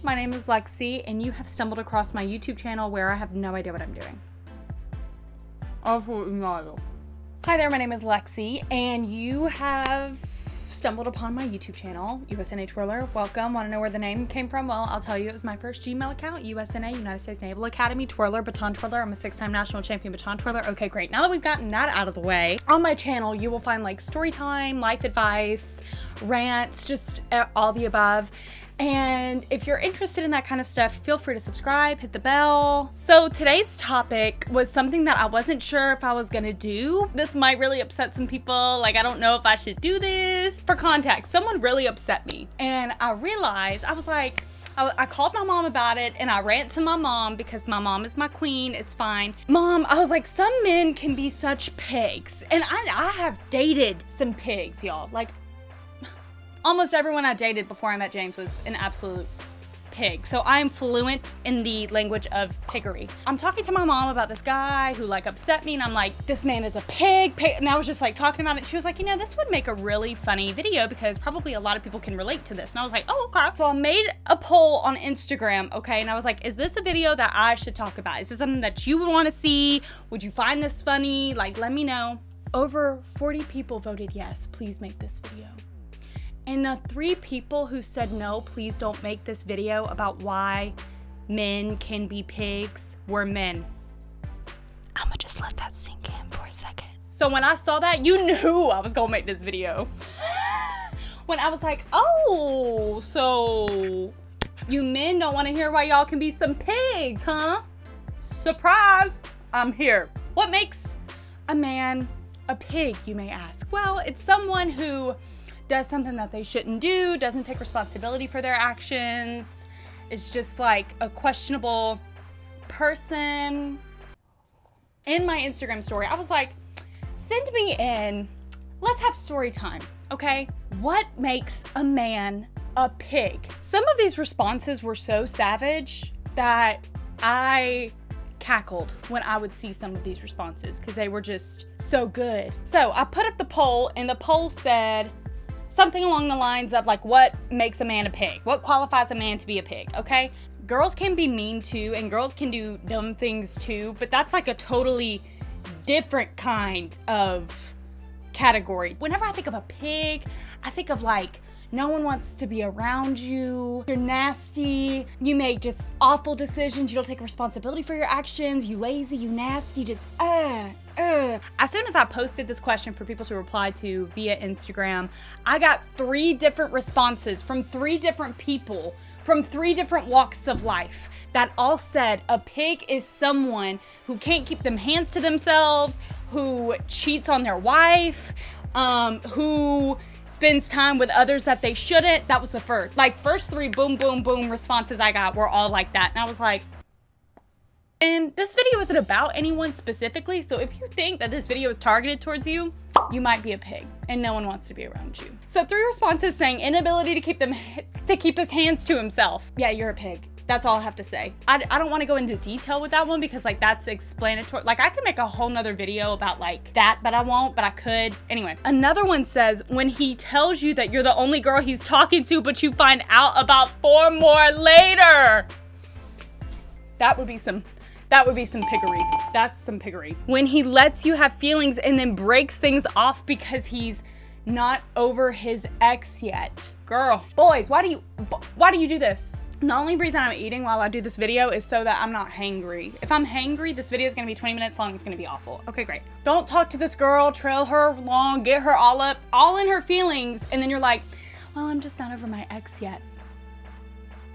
my name is Lexi, and you have stumbled across my YouTube channel where I have no idea what I'm doing. Absolutely not. Hi there, my name is Lexi, and you have stumbled upon my YouTube channel, USNA Twirler. Welcome. Want to know where the name came from? Well, I'll tell you. It was my first Gmail account, USNA, United States Naval Academy, Twirler, Baton Twirler. I'm a 6-time national champion Baton Twirler. Okay, great. Now that we've gotten that out of the way, on my channel, you will find like story time, life advice, rants, just all the above. And if you're interested in that kind of stuff, feel free to subscribe, hit the bell. So today's topic was something that I wasn't sure if I was gonna do. This might really upset some people. Like, I don't know if I should do this. For context, someone really upset me. And I realized, I was like, I called my mom about it, and I rant to my mom because my mom is my queen. It's fine. Mom, I was like, some men can be such pigs. And I have dated some pigs, y'all. Like, almost everyone I dated before I met James was an absolute pig. So I'm fluent in the language of piggery. I'm talking to my mom about this guy who like upset me, and I'm like, this man is a pig. And I was just like talking about it. She was like, you know, this would make a really funny video because probably a lot of people can relate to this. And I was like, oh, okay. So I made a poll on Instagram, okay? And I was like, is this a video that I should talk about? Is this something that you would want to see? Would you find this funny? Like, let me know. Over 40 people voted yes, please make this video. And the 3 people who said no, please don't make this video about why men can be pigs were men. I'ma just let that sink in for a second. So when I saw that, you knew I was gonna make this video. When I was like, oh, so you men don't wanna hear why y'all can be some pigs, huh? Surprise, I'm here. What makes a man a pig, you may ask? Well, it's someone who does something that they shouldn't do, doesn't take responsibility for their actions, is just like a questionable person. In my Instagram story, I was like, send me in, let's have story time, okay? What makes a man a pig? Some of these responses were so savage that I cackled when I would see some of these responses because they were just so good. So I put up the poll, and the poll said, something along the lines of like, what makes a man a pig? What qualifies a man to be a pig, okay? Girls can be mean too, and girls can do dumb things too, but that's like a totally different kind of category. Whenever I think of a pig, I think of like, no one wants to be around you. You're nasty. You make just awful decisions. You don't take responsibility for your actions. You lazy, you nasty, just As soon as I posted this question for people to reply to via Instagram, I got 3 different responses from 3 different people from 3 different walks of life that all said a pig is someone who can't keep them hands to themselves, who cheats on their wife, who spends time with others that they shouldn't. That was the first 3 boom, boom, boom responses I got were all like that. And I was like, and this video isn't about anyone specifically, so if you think that this video is targeted towards you, you might be a pig and no one wants to be around you. So 3 responses saying inability to keep his hands to himself. Yeah, you're a pig. That's all I have to say. I don't want to go into detail with that one because like that's explanatory. Like I could make a whole nother video about like that, but I won't, but I could. Anyway, another one says when he tells you that you're the only girl he's talking to, but you find out about 4 more later. That would be some piggery. That's some piggery. When he lets you have feelings and then breaks things off because he's not over his ex yet. Girl, boys, why do you do this? The only reason I'm eating while I do this video is so that I'm not hangry. If I'm hangry, this video is gonna be 20 minutes long. It's gonna be awful. Okay, great. Don't talk to this girl, trail her along, get her all in her feelings, and then you're like, well, I'm just not over my ex yet.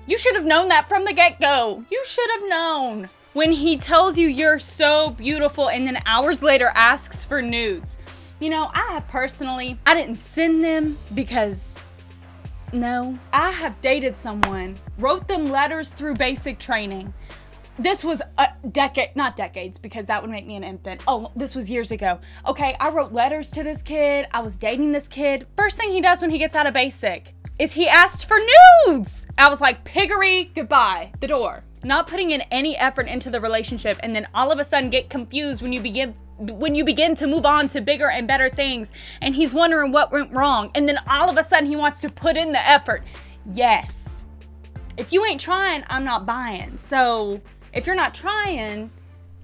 You should have known that from the get-go. You should have known. When he tells you you're so beautiful and then hours later asks for nudes. You know, I didn't send them because, no. I have dated someone, wrote them letters through basic training. This was a decade, not decades, because that would make me an infant. Oh, this was years ago. Okay, I wrote letters to this kid. I was dating this kid. First thing he does when he gets out of basic is he asked for nudes. I was like, piggery, goodbye, the door. Not putting in any effort into the relationship, and then all of a sudden get confused when you begin to move on to bigger and better things, and he's wondering what went wrong, and then all of a sudden he wants to put in the effort. Yes, if you ain't trying, I'm not buying. So if you're not trying,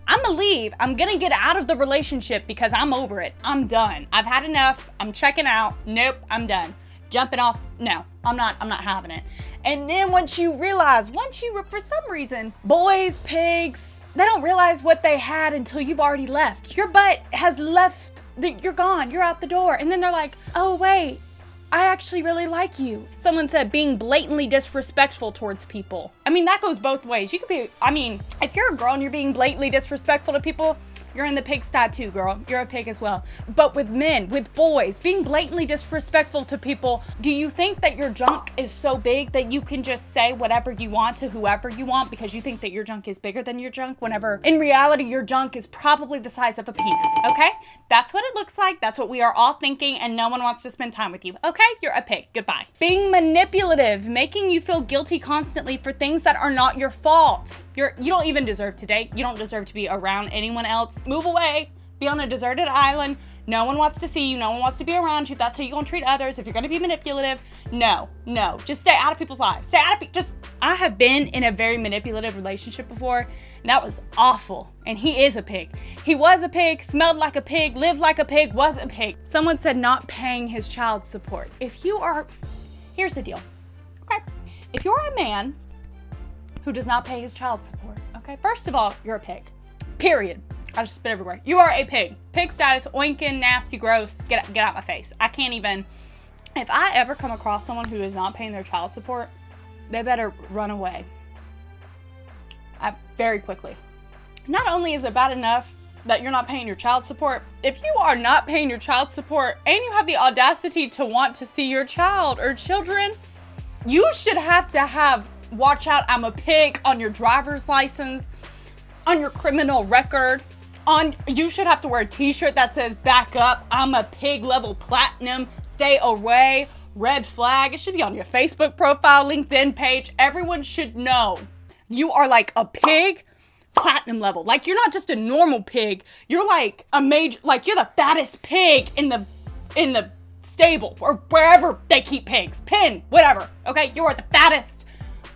I'm gonna leave. I'm gonna get out of the relationship because I'm over it. I'm done. I've had enough. I'm checking out. Nope, I'm done. Jumping off. No, I'm not having it. And then once you, for some reason, boys, pigs, they don't realize what they had until you've already left. Your butt has left, you're gone, you're out the door. And then they're like, oh wait, I actually really like you. Someone said being blatantly disrespectful towards people. I mean, that goes both ways. You could be, I mean, if you're a girl and you're being blatantly disrespectful to people, you're in the pigsty too, girl. You're a pig as well. But with men, with boys, being blatantly disrespectful to people, do you think that your junk is so big that you can just say whatever you want to whoever you want because you think that your junk is bigger than your junk, whenever in reality your junk is probably the size of a peanut, okay? That's what it looks like. That's what we are all thinking, and no one wants to spend time with you, okay? You're a pig. Goodbye. Being manipulative, making you feel guilty constantly for things that are not your fault. You don't even deserve to date. You don't deserve to be around anyone else. Move away. Be on a deserted island. No one wants to see you. No one wants to be around you. If that's how you're going to treat others, if you're going to be manipulative, no. Just stay out of people's lives. Stay out of I have been in a very manipulative relationship before, and that was awful. And he is a pig. He was a pig, smelled like a pig, lived like a pig, was a pig. Someone said not paying his child support. Here's the deal, okay? If you're a man who does not pay his child support, okay? First of all, you're a pig, period. I just spit everywhere. You are a pig. Pig status, oinking, nasty, gross. Get out my face. I can't even. If I ever come across someone who is not paying their child support, they better run away. Very quickly. Not only is it bad enough that you're not paying your child support, if you are not paying your child support and you have the audacity to want to see your child or children, you should have to have watch out, I'm a pig on your driver's license, on your criminal record, you should have to wear a t-shirt that says back up, I'm a pig level platinum, stay away, red flag. It should be on your Facebook profile, LinkedIn page. Everyone should know you are like a pig platinum level. Like, you're not just a normal pig, you're like a major, like you're the fattest pig in the stable or wherever they keep pigs, pen, whatever, okay? You are the fattest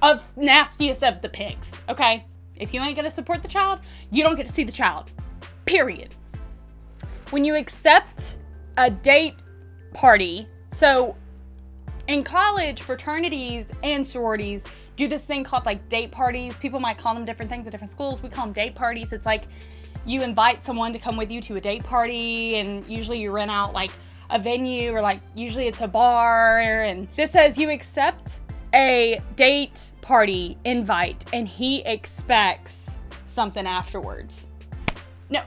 of nastiest of the pigs, okay? If you ain't gonna support the child, you don't get to see the child, period. When you accept a date party, so in college, fraternities and sororities do this thing called like date parties. People might call them different things at different schools. We call them date parties. It's like you invite someone to come with you to a date party, and usually you rent out like a venue, or like usually it's a bar, and this says you accept a date party invite and he expects something afterwards. No,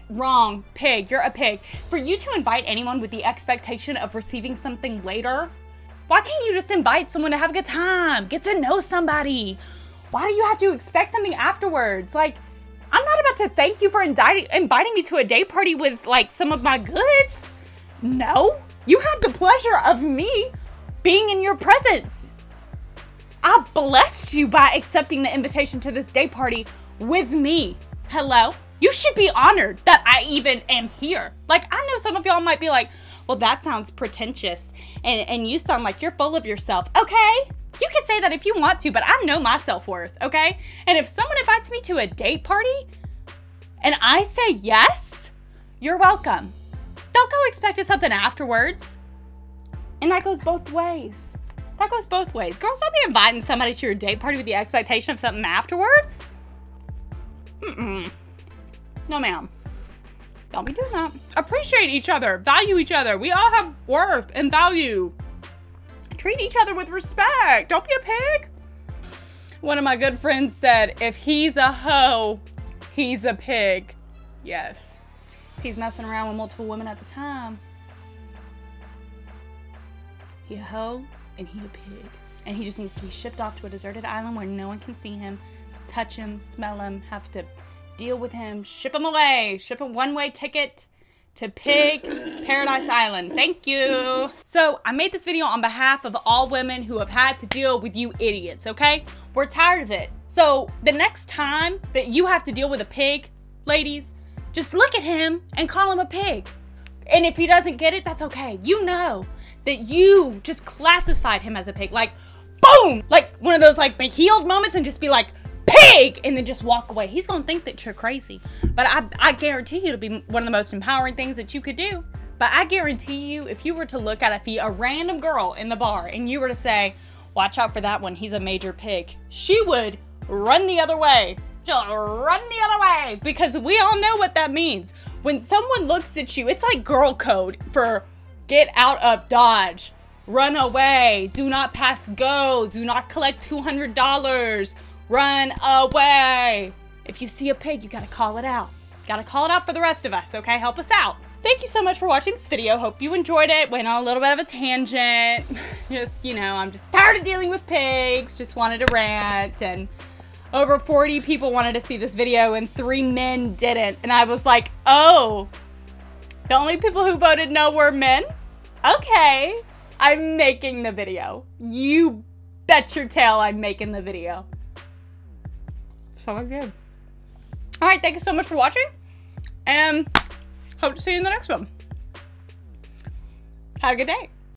wrong, pig, you're a pig. For you to invite anyone with the expectation of receiving something later, why can't you just invite someone to have a good time, get to know somebody? Why do you have to expect something afterwards? Like, I'm not about to thank you for inviting me to a date party with like some of my goods. No, you have the pleasure of me being in your presence. I blessed you by accepting the invitation to this day party with me. Hello? You should be honored that I even am here. Like, I know some of y'all might be like, well, that sounds pretentious and you sound like you're full of yourself. Okay, you can say that if you want to, but I know my self-worth, okay? And if someone invites me to a date party and I say yes, you're welcome. Don't go expecting something afterwards. And that goes both ways. That goes both ways. Girls, don't be inviting somebody to your date party with the expectation of something afterwards. No, ma'am. Don't be doing that. Appreciate each other. Value each other. We all have worth and value. Treat each other with respect. Don't be a pig. One of my good friends said, if he's a hoe, he's a pig. Yes. He's messing around with multiple women at the time. He a hoe and he a pig. And he just needs to be shipped off to a deserted island where no one can see him, touch him, smell him, have to deal with him, ship him away, ship a one-way ticket to Pig Paradise Island. Thank you. So I made this video on behalf of all women who have had to deal with you idiots, okay? We're tired of it. So the next time that you have to deal with a pig, ladies, just look at him and call him a pig. And if he doesn't get it, that's okay. You know that you just classified him as a pig. Like, boom, like one of those like healed moments and just be like, pig, and then just walk away. He's gonna think that you're crazy. But I guarantee you it'll be one of the most empowering things that you could do. But I guarantee you, if you were to look at a random girl in the bar and you were to say, watch out for that one, he's a major pig, she would run the other way. Just run the other way. Because we all know what that means. When someone looks at you, it's like girl code for get out of Dodge. Run away. Do not pass go. Do not collect $200. Run away. If you see a pig, you gotta call it out. Gotta call it out for the rest of us, okay? Help us out. Thank you so much for watching this video. Hope you enjoyed it. Went on a little bit of a tangent. Just, you know, I'm just tired of dealing with pigs. Just wanted to rant. And over 40 people wanted to see this video and 3 men didn't. And I was like, oh, the only people who voted no were men? Okay, I'm making the video. You bet your tail I'm making the video. So good. All right, thank you so much for watching. And hope to see you in the next one. Have a good day.